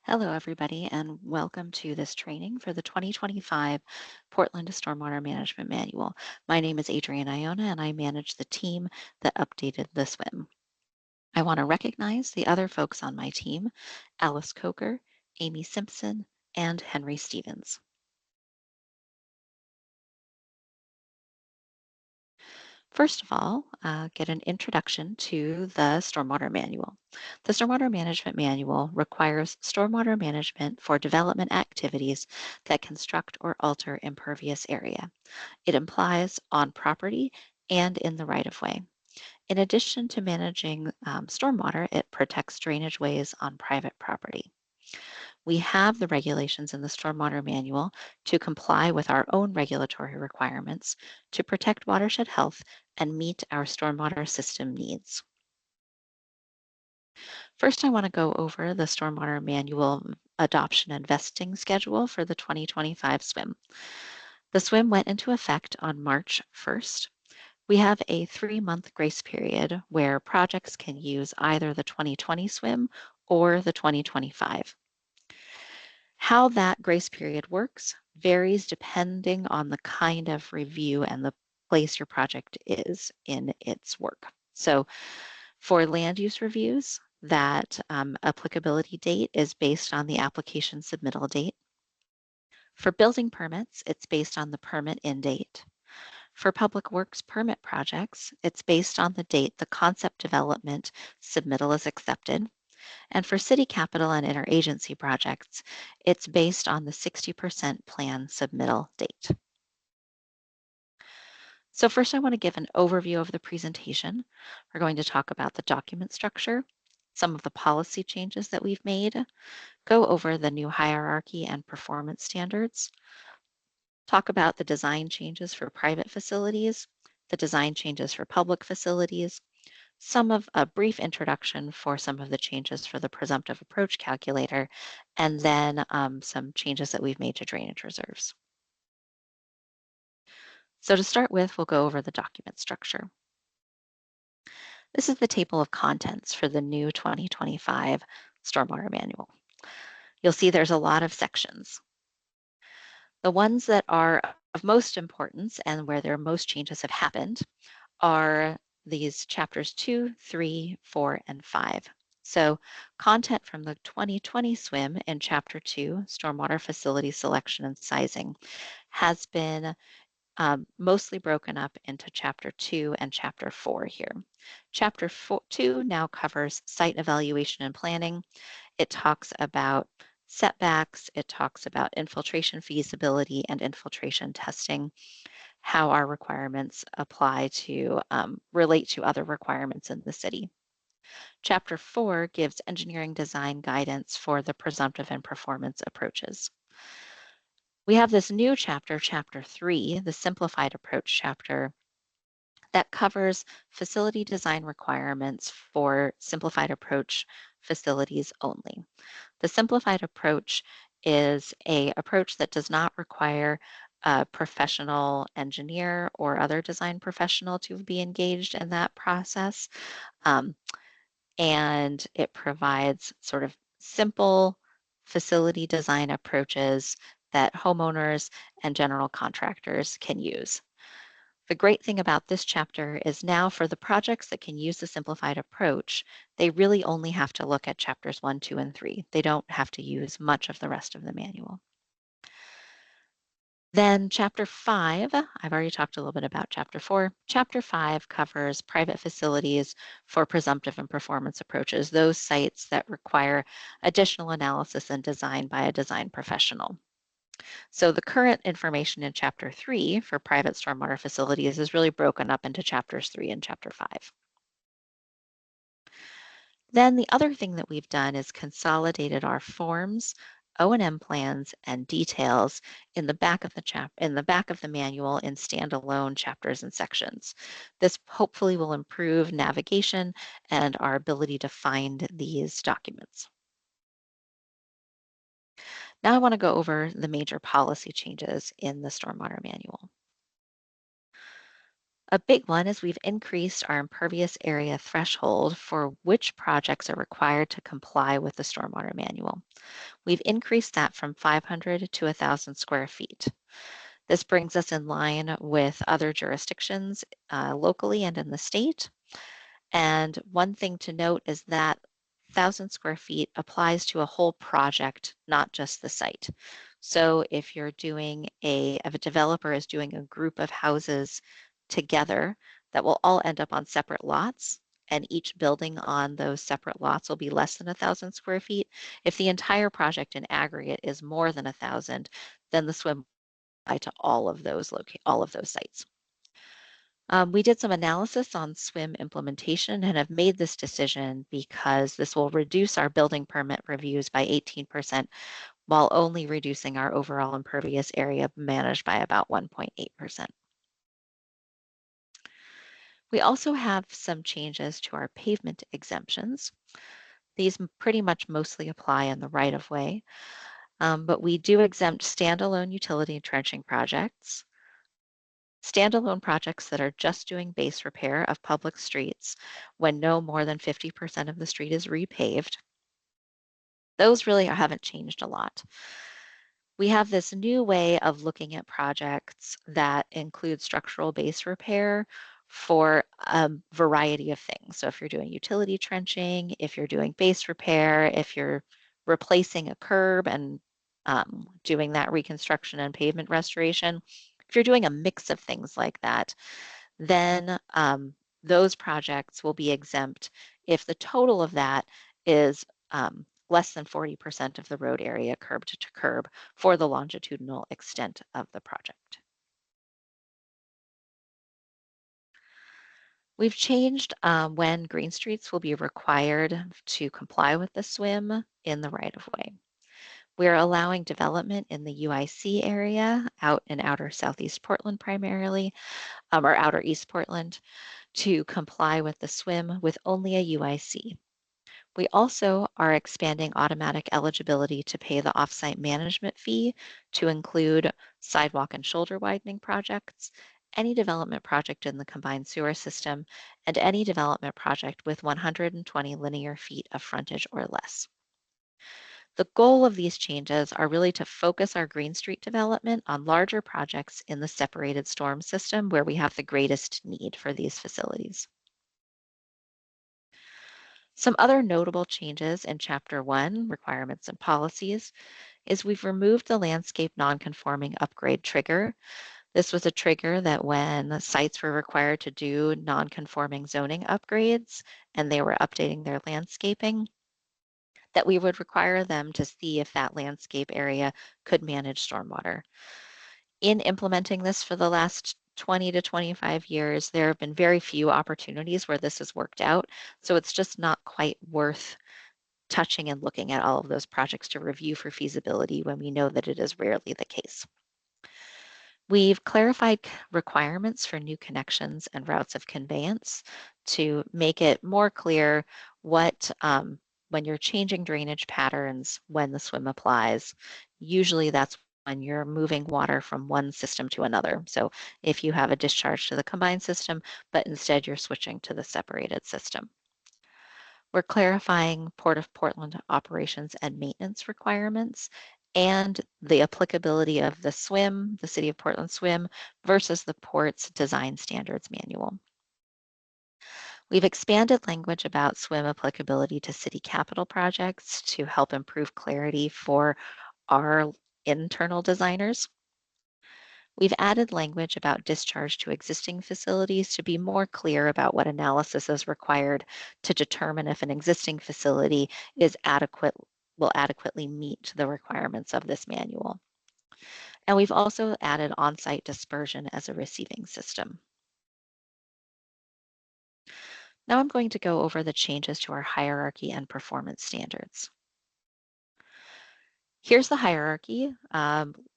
Hello, everybody, and welcome to this training for the 2025 Portland Stormwater Management Manual. My name is Adrienne Iona, and I manage the team that updated the SWM. I want to recognize the other folks on my team, Alice Coker, Amy Simpson, and Henry Stevens. First of all, get an introduction to the Stormwater Manual. The Stormwater Management Manual requires stormwater management for development activities that construct or alter impervious area. It applies on property and in the right-of-way. In addition to managing stormwater, it protects drainage ways on private property. We have the regulations in the Stormwater Manual to comply with our own regulatory requirements to protect watershed health and meet our stormwater system needs. First, I want to go over the Stormwater Manual adoption and vesting schedule for the 2025 SWM. The SWM went into effect on March 1st. We have a 3-month grace period where projects can use either the 2020 SWM or the 2025. How that grace period works varies depending on the kind of review and the place your project is in its work. So for land use reviews, that applicability date is based on the application submittal date. For building permits, it's based on the permit in date. For public works permit projects, it's based on the date the concept development submittal is accepted. And for city capital and interagency projects, it's based on the 60% plan submittal date. So first I want to give an overview of the presentation. We're going to talk about the document structure, some of the policy changes that we've made, go over the new hierarchy and performance standards, talk about the design changes for private facilities, the design changes for public facilities, some of a brief introduction for some of the changes for the presumptive approach calculator, and then some changes that we've made to drainage reserves. So to start with, we'll go over the document structure. This is the table of contents for the new 2025 Stormwater Manual. You'll see there's a lot of sections. The ones that are of most importance and where their most changes have happened are these chapters 2, 3, 4, and 5. So content from the 2020 SWM in chapter 2, stormwater facility selection and sizing, has been mostly broken up into chapter 2 and chapter 4 here. Chapter 2 now covers site evaluation and planning. It talks about setbacks, it talks about infiltration feasibility and infiltration testing, how our requirements apply to relate to other requirements in the city. Chapter 4 gives engineering design guidance for the presumptive and performance approaches. We have this new chapter, chapter 3, the simplified approach chapter, that covers facility design requirements for simplified approach facilities only. The simplified approach is an approach that does not require a professional engineer or other design professional to be engaged in that process. And it provides sort of simple facility design approaches that homeowners and general contractors can use. The great thing about this chapter is now for the projects that can use the simplified approach, they really only have to look at chapters 1, 2, and 3. They don't have to use much of the rest of the manual. Then chapter 5, I've already talked a little bit about chapter 4. Chapter 5 covers private facilities for presumptive and performance approaches, those sites that require additional analysis and design by a design professional. So the current information in chapter 3 for private stormwater facilities is really broken up into chapters 3 and chapter 5. Then the other thing that we've done is consolidated our forms, O&M plans, and details in the back of the manual in standalone chapters and sections. This hopefully will improve navigation and our ability to find these documents. Now I want to go over the major policy changes in the Stormwater Manual. A big one is we've increased our impervious area threshold for which projects are required to comply with the Stormwater Manual. We've increased that from 500 to 1,000 square feet. This brings us in line with other jurisdictions locally and in the state. And one thing to note is that 1,000 square feet applies to a whole project, not just the site. So if if a developer is doing a group of houses together, that will all end up on separate lots, and each building on those separate lots will be less than 1,000 square feet. If the entire project in aggregate is more than 1,000, then the SWIM will apply to all of those sites. We did some analysis on SWIM implementation and have made this decision because this will reduce our building permit reviews by 18% while only reducing our overall impervious area managed by about 1.8%. We also have some changes to our pavement exemptions. These pretty much mostly apply in the right-of-way, but we do exempt standalone utility trenching projects, standalone projects that are just doing base repair of public streets when no more than 50% of the street is repaved. Those really haven't changed a lot. We have this new way of looking at projects that include structural base repair for a variety of things. So if you're doing utility trenching, if you're doing base repair, if you're replacing a curb and doing that reconstruction and pavement restoration, if you're doing a mix of things like that, then those projects will be exempt if the total of that is less than 40% of the road area curb to curb for the longitudinal extent of the project. We've changed when green streets will be required to comply with the SWIM in the right-of-way. We're allowing development in the UIC area out in outer Southeast Portland primarily, or outer East Portland, to comply with the SWIM with only a UIC. We also are expanding automatic eligibility to pay the offsite management fee to include sidewalk and shoulder widening projects, any development project in the combined sewer system, and any development project with 120 linear feet of frontage or less. The goal of these changes are really to focus our Green Street development on larger projects in the separated storm system where we have the greatest need for these facilities. Some other notable changes in Chapter 1, Requirements and Policies, is we've removed the landscape nonconforming upgrade trigger. This was a trigger that when sites were required to do nonconforming zoning upgrades and they were updating their landscaping, that we would require them to see if that landscape area could manage stormwater. In implementing this for the last 20 to 25 years, there have been very few opportunities where this has worked out. So it's just not quite worth touching and looking at all of those projects to review for feasibility when we know that it is rarely the case. We've clarified requirements for new connections and routes of conveyance to make it more clear what, when you're changing drainage patterns, when the SWIM applies, usually that's when you're moving water from one system to another. So if you have a discharge to the combined system, but instead you're switching to the separated system. We're clarifying Port of Portland operations and maintenance requirements and the applicability of the SWIM, the City of Portland SWIM, versus the port's design standards manual. We've expanded language about SWIM applicability to city capital projects to help improve clarity for our internal designers. We've added language about discharge to existing facilities to be more clear about what analysis is required to determine if an existing facility will adequately meet the requirements of this manual. And we've also added on-site dispersion as a receiving system. Now I'm going to go over the changes to our hierarchy and performance standards. Here's the hierarchy.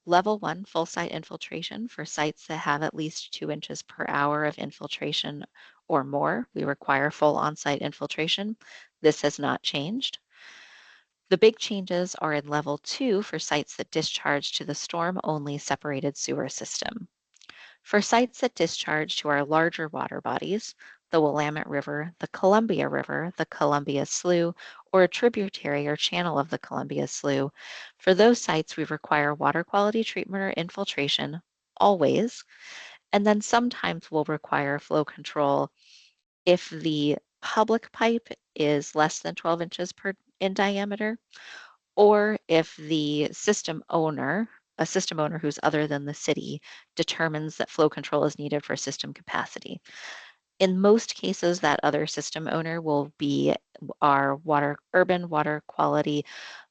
Level 1, full site infiltration for sites that have at least 2 inches per hour of infiltration or more. We require full on-site infiltration. This has not changed. The big changes are in level 2 for sites that discharge to the storm-only separated sewer system. For sites that discharge to our larger water bodies, the Willamette River, the Columbia Slough, or a tributary or channel of the Columbia Slough, for those sites we require water quality treatment or infiltration always, and then sometimes we'll require flow control if the public pipe is less than 12 inches in diameter, or if the system owner, a system owner who's other than the city, determines that flow control is needed for system capacity. In most cases, that other system owner will be our urban water quality,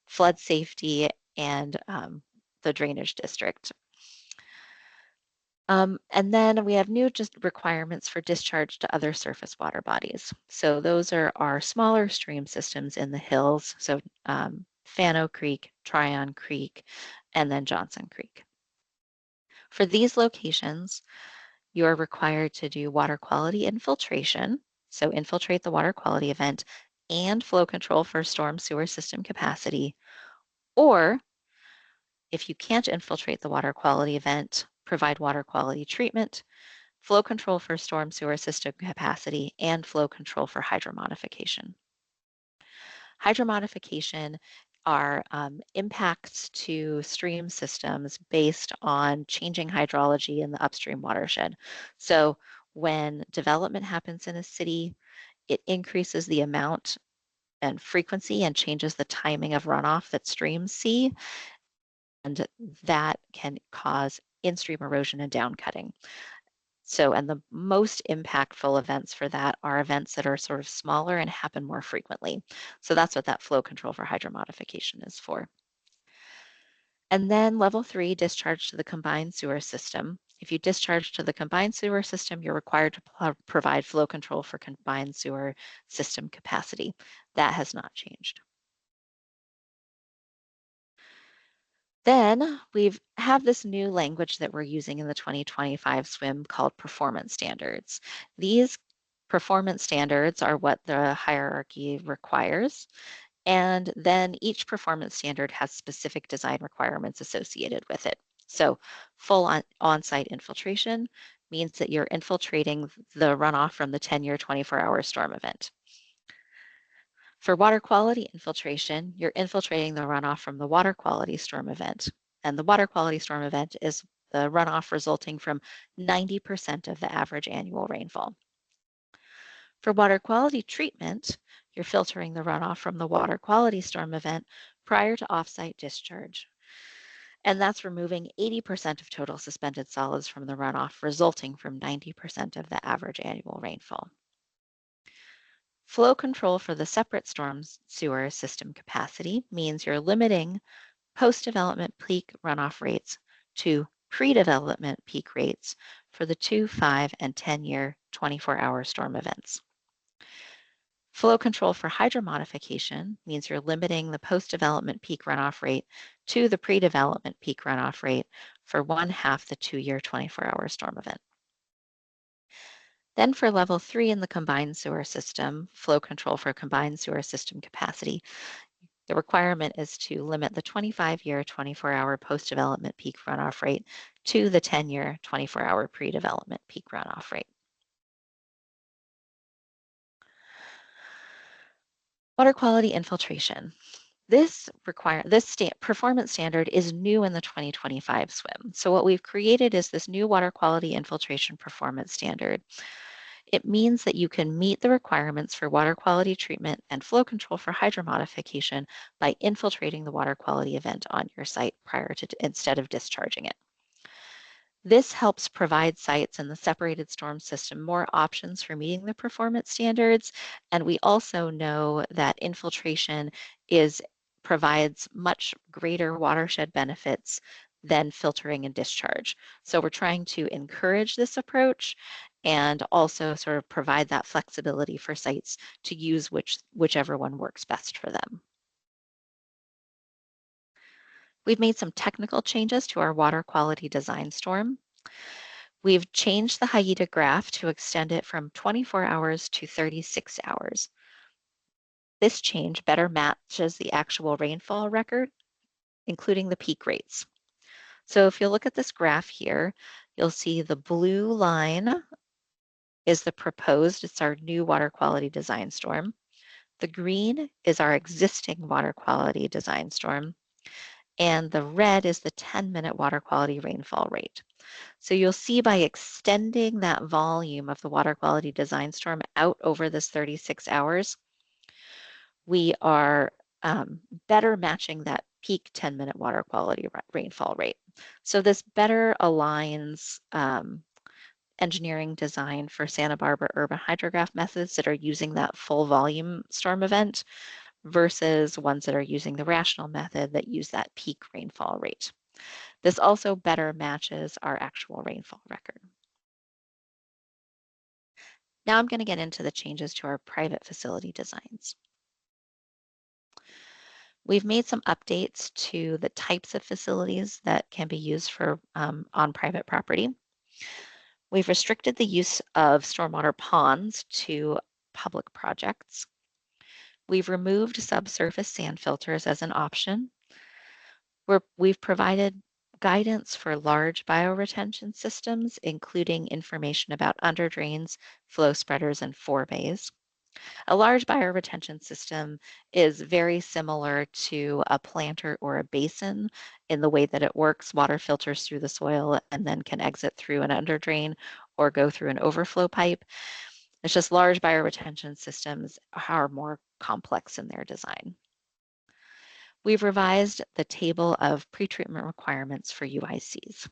flood safety, and the drainage district. And then we have new requirements for discharge to other surface water bodies. So those are our smaller stream systems in the hills. So Fano Creek, Tryon Creek, and then Johnson Creek. For these locations, you are required to do water quality infiltration. So infiltrate the water quality event and flow control for storm sewer system capacity. Or if you can't infiltrate the water quality event, provide water quality treatment, flow control for storm sewer system capacity, and flow control for hydromodification. Hydromodification are impacts to stream systems based on changing hydrology in the upstream watershed. So when development happens in a city, it increases the amount and frequency and changes the timing of runoff that streams see, and that can cause in-stream erosion and downcutting. So, and the most impactful events for that are events that are sort of smaller and happen more frequently. So that's what that flow control for hydromodification is for. And then level 3, discharge to the combined sewer system. If you discharge to the combined sewer system, you're required to provide flow control for combined sewer system capacity. That has not changed. Then we have this new language that we're using in the 2025 SWM called performance standards. These performance standards are what the hierarchy requires. And then each performance standard has specific design requirements associated with it. So full on-site infiltration means that you're infiltrating the runoff from the 10-year 24-hour storm event. For water quality infiltration, you're infiltrating the runoff from the water quality storm event. And the water quality storm event is the runoff resulting from 90% of the average annual rainfall. For water quality treatment, you're filtering the runoff from the water quality storm event prior to offsite discharge. And that's removing 80% of total suspended solids from the runoff, resulting from 90% of the average annual rainfall. Flow control for the separate storm sewer system capacity means you're limiting post-development peak runoff rates to pre-development peak rates for the 2, 5, and 10-year 24-hour storm events. Flow control for hydromodification means you're limiting the post-development peak runoff rate to the pre-development peak runoff rate for 1/2 the 2-year 24-hour storm event. Then for level 3 in the combined sewer system, flow control for combined sewer system capacity, the requirement is to limit the 25-year 24-hour post-development peak runoff rate to the 10-year 24-hour pre-development peak runoff rate. Water quality infiltration. This performance standard is new in the 2025 SWM. So what we've created is this new water quality infiltration performance standard. It means that you can meet the requirements for water quality treatment and flow control for hydromodification by infiltrating the water quality event on your site instead of discharging it. This helps provide sites in the separated storm system more options for meeting the performance standards. And we also know that infiltration provides much greater watershed benefits than filtering and discharge. So we're trying to encourage this approach and also sort of provide that flexibility for sites to use whichever one works best for them. We've made some technical changes to our water quality design storm. We've changed the HIETA graph to extend it from 24 hours to 36 hours. This change better matches the actual rainfall record, including the peak rates. So if you look at this graph here, You'll see the blue line is the proposed, it's our new water quality design storm. The green is our existing water quality design storm. And the red is the 10-minute water quality rainfall rate. So you'll see by extending that volume of the water quality design storm out over this 36 hours, we are better matching that peak 10-minute water quality rainfall rate. So this better aligns engineering design for Santa Barbara urban hydrograph methods that are using that full volume storm event versus ones that are using the rational method that use that peak rainfall rate. This also better matches our actual rainfall record. Now I'm going to get into the changes to our private facility designs. We've made some updates to the types of facilities that can be used for on private property. We've restricted the use of stormwater ponds to public projects. We've removed subsurface sand filters as an option. We've provided guidance for large bioretention systems, including information about underdrains, flow spreaders, and forebays. A large bioretention system is very similar to a planter or a basin in the way that it works. Water filters through the soil and then can exit through an underdrain or go through an overflow pipe. It's just large bioretention systems are more complex in their design. We've revised the table of pretreatment requirements for UICs.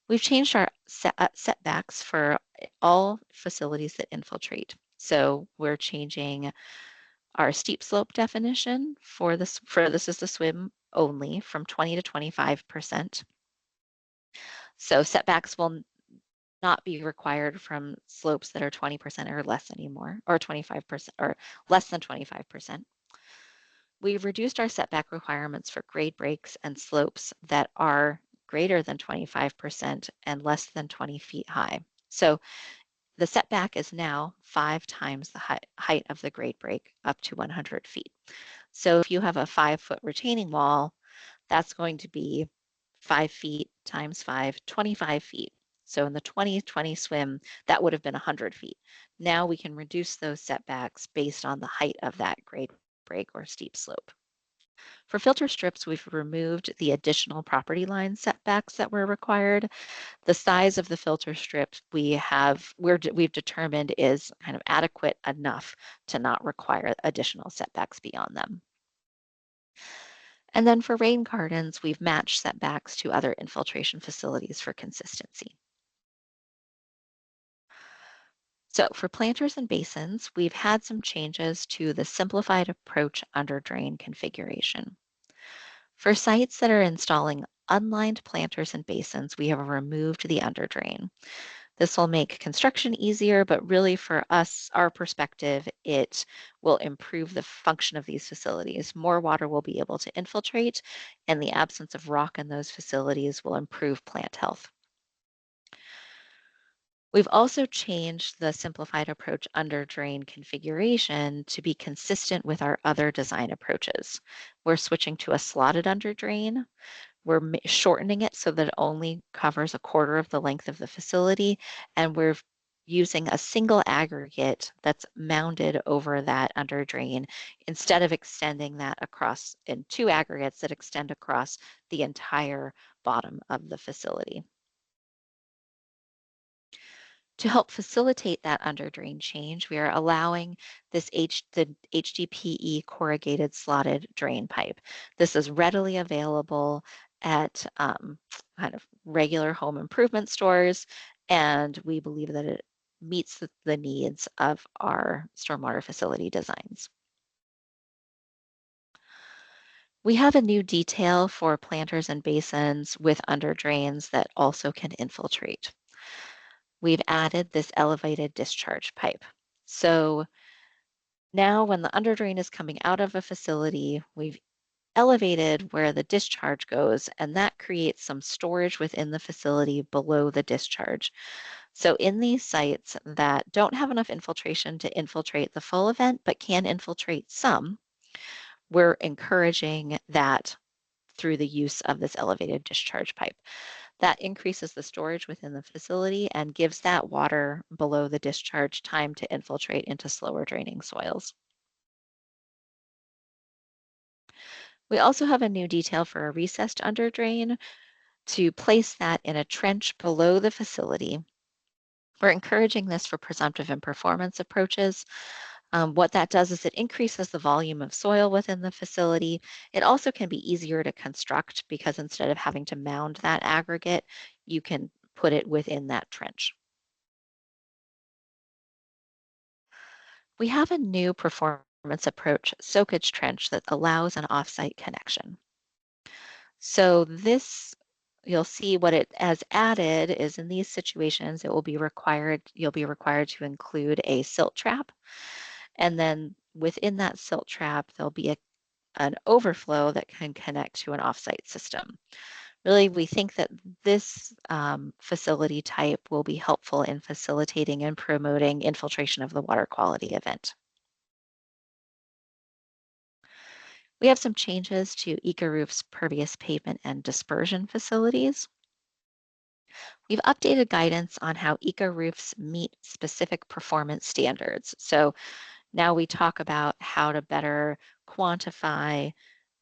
We've changed our setbacks for all facilities that infiltrate. So we're changing our steep slope definition for this is the swim only from 20 to 25%. So setbacks will not be required from slopes that are 20% or less anymore, or 25% or less than 25%. We've reduced our setback requirements for grade breaks and slopes that are greater than 25% and less than 20 feet high. So the setback is now 5 times the height of the grade break up to 100 feet. So if you have a 5-foot retaining wall, that's going to be 5 feet times 5, 25 feet. So in the 2020 swim, that would have been 100 feet. Now we can reduce those setbacks based on the height of that grade break or steep slope. For filter strips, we've removed the additional property line setbacks that were required. The size of the filter strip we've determined is kind of adequate enough to not require additional setbacks beyond them. And then for rain gardens, we've matched setbacks to other infiltration facilities for consistency. So for planters and basins, we've had some changes to the simplified approach under drain configuration. For sites that are installing unlined planters and basins, we have removed the underdrain. This will make construction easier, but really for us, our perspective, it will improve the function of these facilities. More water will be able to infiltrate, and the absence of rock in those facilities will improve plant health. We've also changed the simplified approach under drain configuration to be consistent with our other design approaches. We're switching to a slotted under drain. We're shortening it so that it only covers a quarter of the length of the facility, and we're using a single aggregate that's mounded over that under drain instead of extending that across in 2 aggregates that extend across the entire bottom of the facility. To help facilitate that under drain change, we are allowing the HDPE corrugated slotted drain pipe. This is readily available at kind of regular home improvement stores, and we believe that it meets the needs of our stormwater facility designs. We have a new detail for planters and basins with under drains that also can infiltrate. We've added this elevated discharge pipe. So now when the underdrain is coming out of a facility, we've elevated where the discharge goes, and that creates some storage within the facility below the discharge. So in these sites that don't have enough infiltration to infiltrate the full event, but can infiltrate some, we're encouraging that through the use of this elevated discharge pipe. That increases the storage within the facility and gives that water below the discharge time to infiltrate into slower draining soils. We also have a new detail for a recessed under drain to place that in a trench below the facility. We're encouraging this for presumptive and performance approaches. What that does is it increases the volume of soil within the facility. It also can be easier to construct because instead of having to mound that aggregate, you can put it within that trench. We have a new performance approach soakage trench that allows an offsite connection. So this, you'll see what it has added is in these situations, you'll be required to include a silt trap. And then within that silt trap, there'll be an overflow that can connect to an offsite system. Really, we think that this facility type will be helpful in facilitating and promoting infiltration of the water quality event. We have some changes to EcoRoof's pervious pavement and dispersion facilities. We've updated guidance on how eco-roofs meet specific performance standards. So now we talk about how to better quantify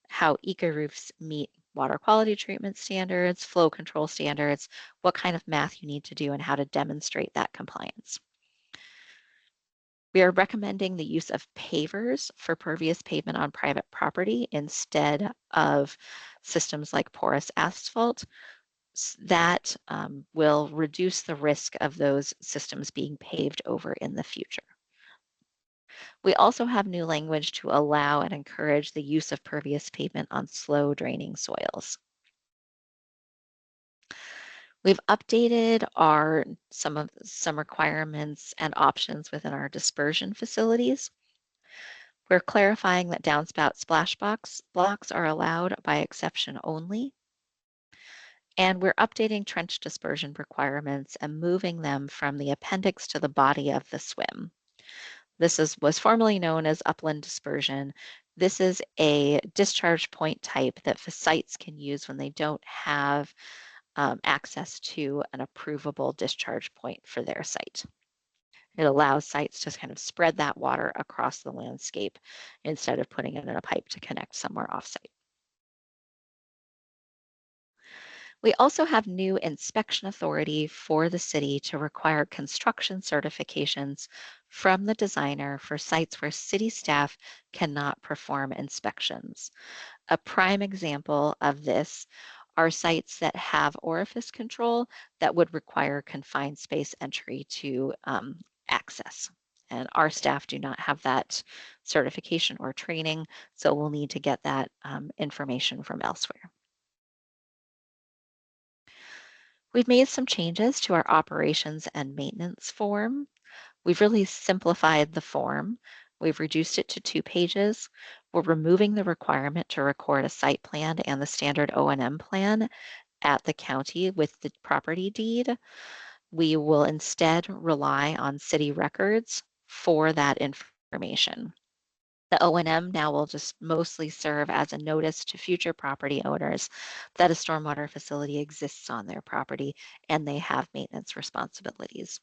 how eco-roofs meet water quality treatment standards, flow control standards, what kind of math you need to do, and how to demonstrate that compliance. We are recommending the use of pavers for pervious pavement on private property instead of systems like porous asphalt. That will reduce the risk of those systems being paved over in the future. We also have new language to allow and encourage the use of pervious pavement on slow draining soils. We've updated some requirements and options within our dispersion facilities. We're clarifying that downspout splash blocks are allowed by exception only. And we're updating trench dispersion requirements and moving them from the appendix to the body of the SWM. Was formerly known as upland dispersion. This is a discharge point type that sites can use when they don't have access to an approvable discharge point for their site. It allows sites to kind of spread that water across the landscape instead of putting it in a pipe to connect somewhere offsite. We also have new inspection authority for the city to require construction certifications from the designer for sites where city staff cannot perform inspections. A prime example of this are sites that have orifice control that would require confined space entry to access. And our staff do not have that certification or training, so we'll need to get that information from elsewhere. We've made some changes to our operations and maintenance form. We've really simplified the form. We've reduced it to 2 pages. We're removing the requirement to record a site plan and the standard O&M plan at the county with the property deed. We will instead rely on city records for that information. The O&M now will just mostly serve as a notice to future property owners that a stormwater facility exists on their property and they have maintenance responsibilities.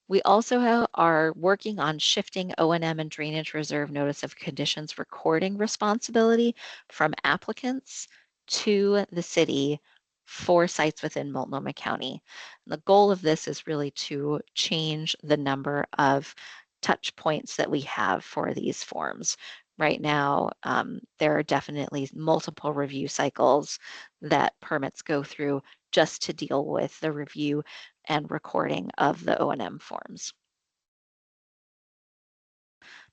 We also are working on shifting O&M and drainage reserve notice of conditions recording responsibility from applicants to the city for sites within Multnomah County. And the goal of this is really to change the number of touch points that we have for these forms. Right now, there are definitely multiple review cycles that permits go through just to deal with the review and recording of the O&M forms.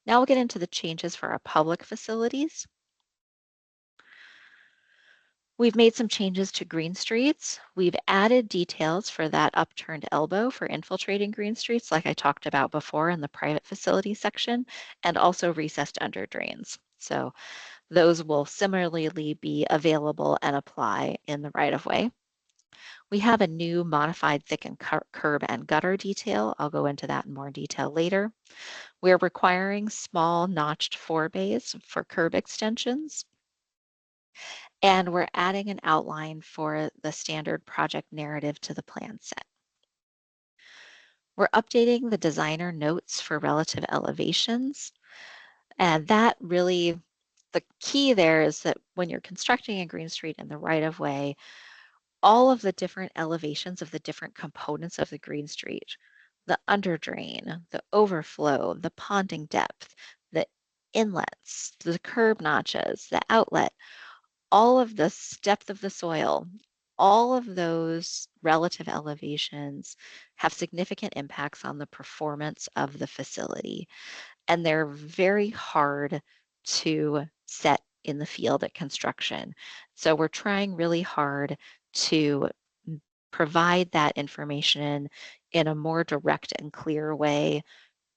Now we'll get into the changes for our public facilities. We've made some changes to green streets. We've added details for that upturned elbow for infiltrating green streets, like I talked about before in the private facility section, and also recessed under drains. So those will similarly be available and apply in the right of way. We have a new modified thickened curb and gutter detail. I'll go into that in more detail later. We're requiring small notched forebays for curb extensions. And we're adding an outline for the standard project narrative to the plan set. We're updating the designer notes for relative elevations. And that really, the key there is that when you're constructing a green street in the right of way, all of the different elevations of the different components of the green street, the underdrain, the overflow, the ponding depth, the inlets, the curb notches, the outlet, all of the depth of the soil, all of those relative elevations have significant impacts on the performance of the facility. And they're very hard to set in the field at construction. So we're trying really hard to provide that information in a more direct and clear way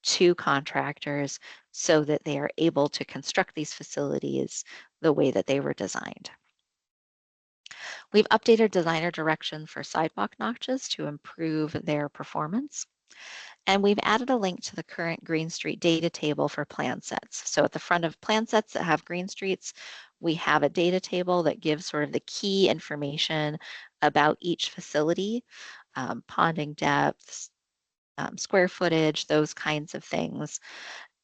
to contractors so that they are able to construct these facilities the way that they were designed. We've updated designer direction for sidewalk notches to improve their performance. And we've added a link to the current Green Street data table for plan sets. So at the front of plan sets that have green streets, we have a data table that gives sort of the key information about each facility, ponding depths, square footage, those kinds of things.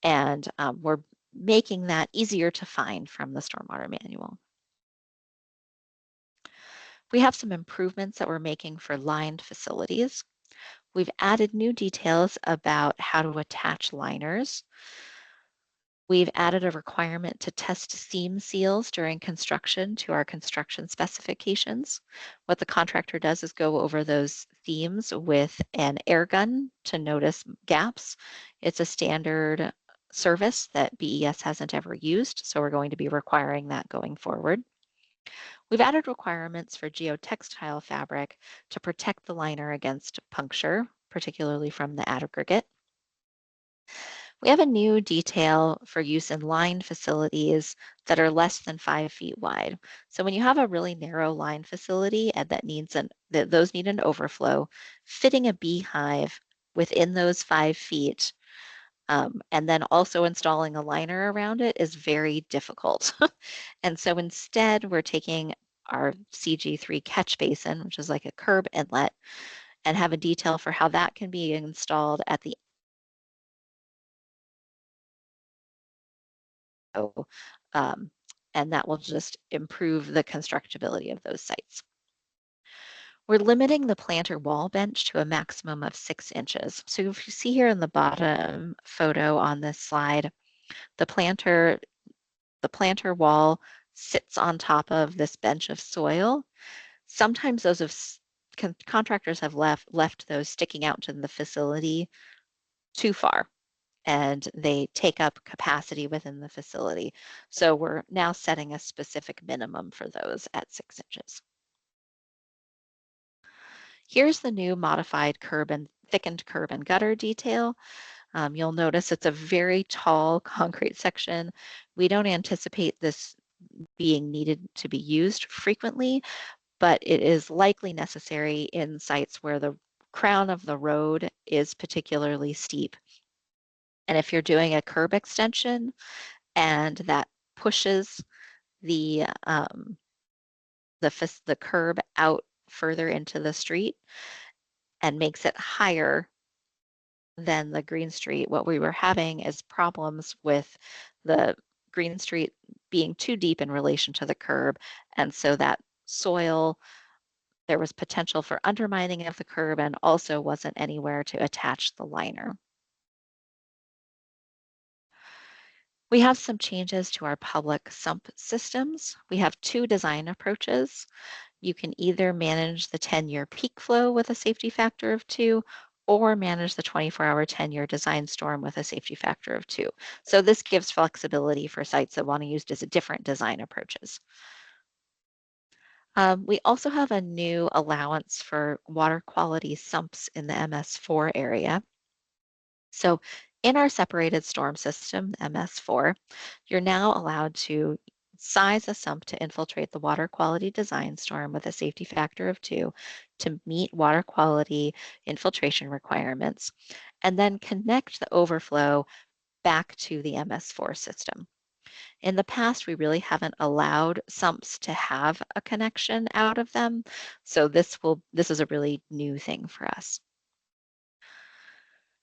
And we're making that easier to find from the Stormwater Manual. We have some improvements that we're making for lined facilities. We've added new details about how to attach liners. We've added a requirement to test seam seals during construction to our construction specifications. What the contractor does is go over those seams with an air gun to notice gaps. It's a standard service that BES hasn't ever used, so we're going to be requiring that going forward. We've added requirements for geotextile fabric to protect the liner against puncture, particularly from the aggregate. We have a new detail for use in lined facilities that are less than 5 feet wide. So when you have a really narrow line facility and those need an overflow, fitting a beehive within those 5 feet and then also installing a liner around it is very difficult. And so instead, we're taking our CG3 catch basin, which is like a curb inlet, and have a detail for how that can be installed at the um, and that will just improve the constructability of those sites. We're limiting the planter wall bench to a maximum of 6 inches. So if you see here in the bottom photo on this slide, the planter wall sits on top of this bench of soil. Sometimes those contractors have left those sticking out to the facility too far, and they take up capacity within the facility. So we're now setting a specific minimum for those at 6 inches. Here's the new modified thickened curb and gutter detail. You'll notice it's a very tall concrete section. We don't anticipate this being needed to be used frequently, but it is likely necessary in sites where the crown of the road is particularly steep. And if you're doing a curb extension and that pushes the curb out further into the street and makes it higher than the green street, what we were having is problems with the green street being too deep in relation to the curb. And so that soil, there was potential for undermining of the curb and also wasn't anywhere to attach the liner. We have some changes to our public sump systems. We have 2 design approaches. You can either manage the 10-year peak flow with a safety factor of 2, or manage the 24-hour 10-year design storm with a safety factor of 2. So this gives flexibility for sites that want to use different design approaches. We also have a new allowance for water quality sumps in the MS4 area. So in our separated storm system, MS4, you're now allowed to size a sump to infiltrate the water quality design storm with a safety factor of 2 to meet water quality infiltration requirements, and then connect the overflow back to the MS4 system. In the past, we really haven't allowed sumps to have a connection out of them. So this is a really new thing for us.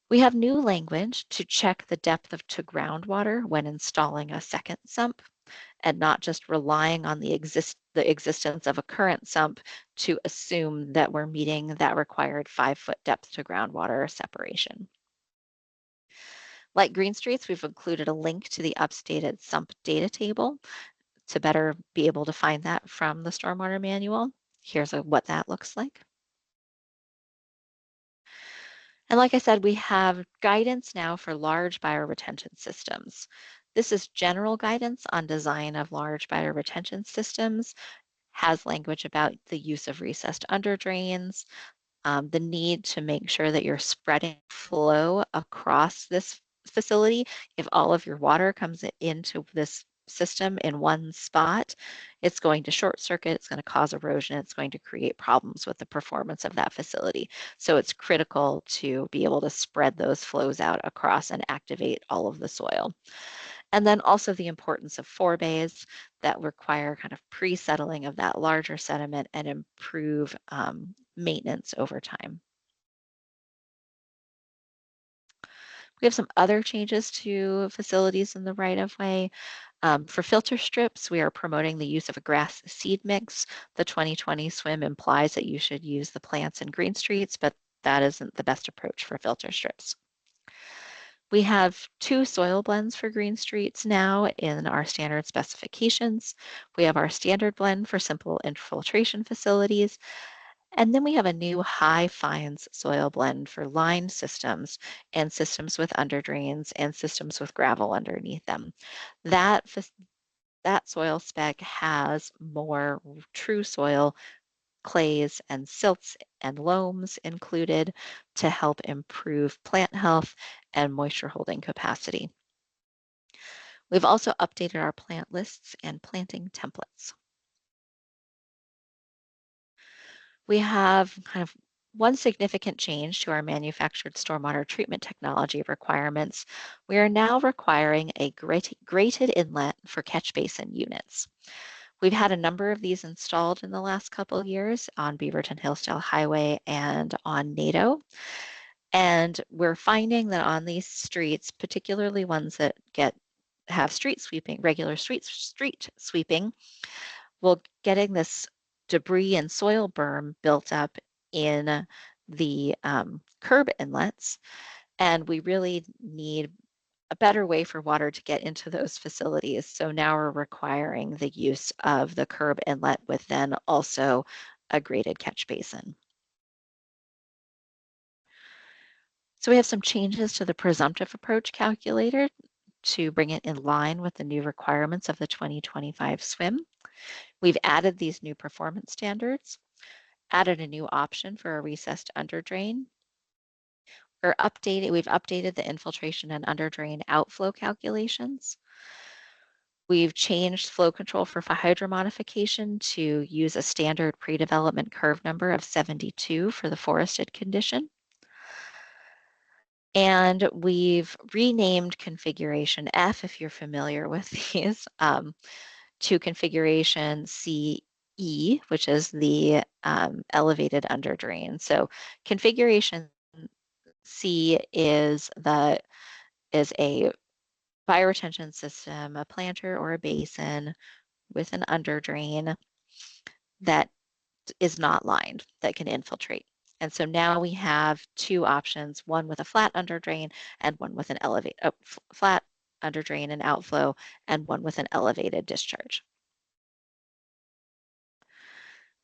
We have new language to check the depth of to groundwater when installing a second sump and not just relying on the existence of a current sump to assume that we're meeting that required 5-foot depth to groundwater separation. Like Green Streets, we've included a link to the updated sump data table to better be able to find that from the Stormwater Manual. Here's what that looks like. And like I said, we have guidance now for large bioretention systems. This is general guidance on design of large bioretention systems, has language about the use of recessed under drains, the need to make sure that you're spreading flow across this facility. If all of your water comes into this system in one spot, it's going to short circuit, it's going to cause erosion, it's going to create problems with the performance of that facility. So it's critical to be able to spread those flows out across and activate all of the soil. And then also the importance of forebays that require kind of pre-settling of that larger sediment and improve maintenance over time. We have some other changes to facilities in the right of way. For filter strips, we are promoting the use of a grass seed mix. The 2020 SWM implies that you should use the plants in Green Streets, but that isn't the best approach for filter strips. We have 2 soil blends for Green Streets now in our standard specifications. We have our standard blend for simple infiltration facilities, and then we have a new high fines soil blend for line systems and systems with underdrains and systems with gravel underneath them. That, that soil spec has more true soil clays and silts and loams included to help improve plant health and moisture holding capacity. We've also updated our plant lists and planting templates. We have kind of one significant change to our manufactured stormwater treatment technology requirements. We are now requiring a grated inlet for catch basin units. We've had a number of these installed in the last couple of years on Beaverton Hillsdale Highway and on NATO. And we're finding that on these streets, particularly ones that have street sweeping, regular street sweeping, we're getting this debris and soil berm built up in the curb inlets. And we really need a better way for water to get into those facilities. So now we're requiring the use of the curb inlet with then also a graded catch basin. So we have some changes to the presumptive approach calculator to bring it in line with the new requirements of the 2025 SWM. We've added these new performance standards, added a new option for a recessed underdrain. We've updated the infiltration and underdrain outflow calculations. We've changed flow control for hydromodification to use a standard pre-development curve number of 72 for the forested condition. And we've renamed configuration F, if you're familiar with these, to configuration CE, which is the elevated underdrain. So configuration C is a bioretention system, a planter or a basin with an underdrain that is not lined, that can infiltrate. And so now we have 2 options, one with a flat underdrain and one with an flat underdrain and outflow, and one with an elevated discharge.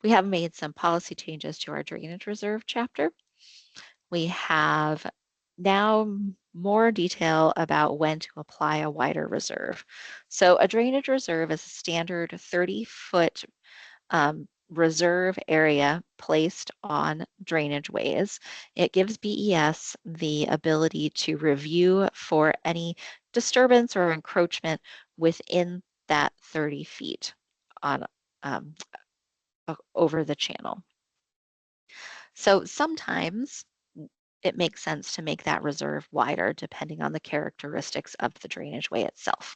We have made some policy changes to our drainage reserve chapter. We have now more detail about when to apply a wider reserve. So a drainage reserve is a standard 30-foot reserve area placed on drainage ways. It gives BES the ability to review for any disturbance or encroachment within that 30 feet on over the channel. So sometimes it makes sense to make that reserve wider depending on the characteristics of the drainage way itself.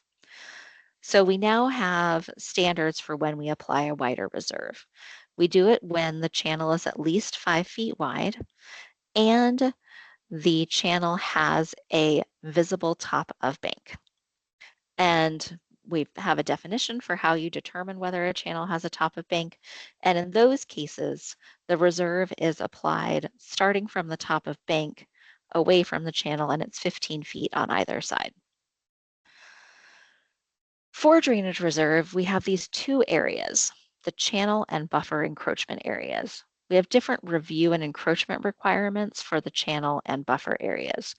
So we now have standards for when we apply a wider reserve. We do it when the channel is at least 5 feet wide and the channel has a visible top of bank. And we have a definition for how you determine whether a channel has a top of bank. And in those cases, the reserve is applied starting from the top of bank away from the channel, and it's 15 feet on either side. For drainage reserve, we have these two areas, the channel and buffer encroachment areas. We have different review and encroachment requirements for the channel and buffer areas.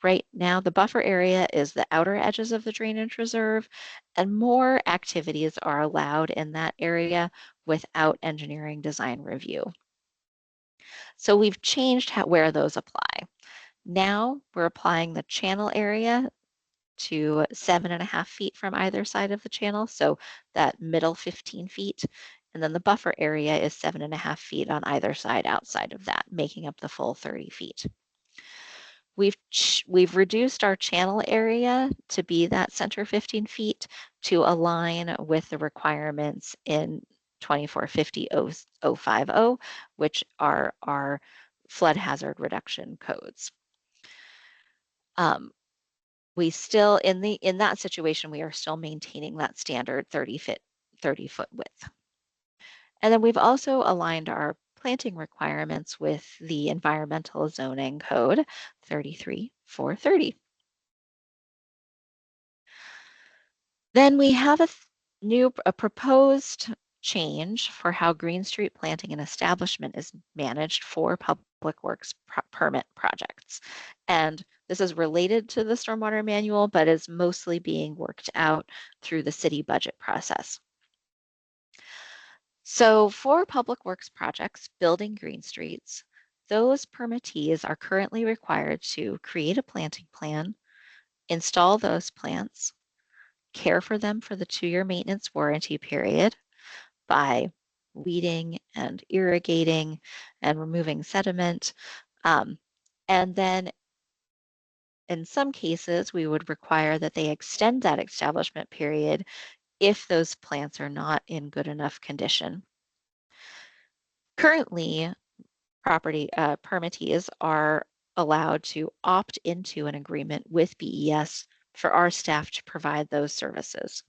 Right now, the buffer area is the outer edges of the drainage reserve, and more activities are allowed in that area without engineering design review. So we've changed where those apply. Now we're applying the channel area to 7.5 feet from either side of the channel, so that middle 15 feet. And then the buffer area is 7.5 feet on either side outside of that, making up the full 30 feet. We've reduced our channel area to be that center 15 feet to align with the requirements in 2450-050, which are our flood hazard reduction codes. We still, in that situation, we are still maintaining that standard 30 foot width. And then we've also aligned our planting requirements with the environmental zoning code 33430. Then we have a proposed change for how Green Street planting and establishment is managed for public works permit projects. And this is related to the Stormwater Manual, but is mostly being worked out through the city budget process. So for public works projects building green streets, those permittees are currently required to create a planting plan, install those plants, care for them for the 2-year maintenance warranty period by weeding and irrigating and removing sediment. And then in some cases, we would require that they extend that establishment period if those plants are not in good enough condition. Currently, permittees are allowed to opt into an agreement with BES for our staff to provide those services.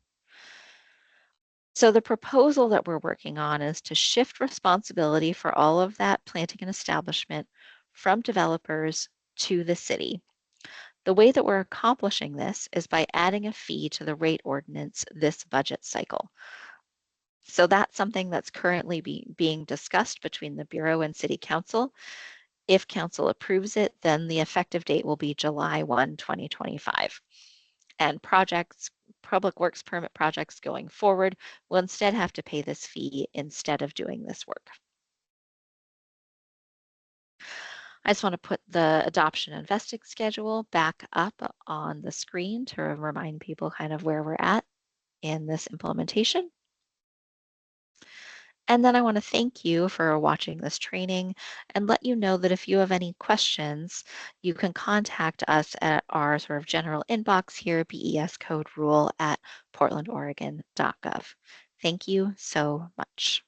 So the proposal that we're working on is to shift responsibility for all of that planting and establishment from developers to the city. The way that we're accomplishing this is by adding a fee to the rate ordinance this budget cycle. So that's something that's currently being discussed between the Bureau and City Council. If Council approves it, then the effective date will be July 1, 2025. And public works permit projects going forward will instead have to pay this fee instead of doing this work. I just want to put the adoption and vesting schedule back up on the screen to remind people kind of where we're at in this implementation. And then I want to thank you for watching this training and let you know that if you have any questions, you can contact us at our sort of general inbox here, bescoderule@portlandoregon.gov. Thank you so much.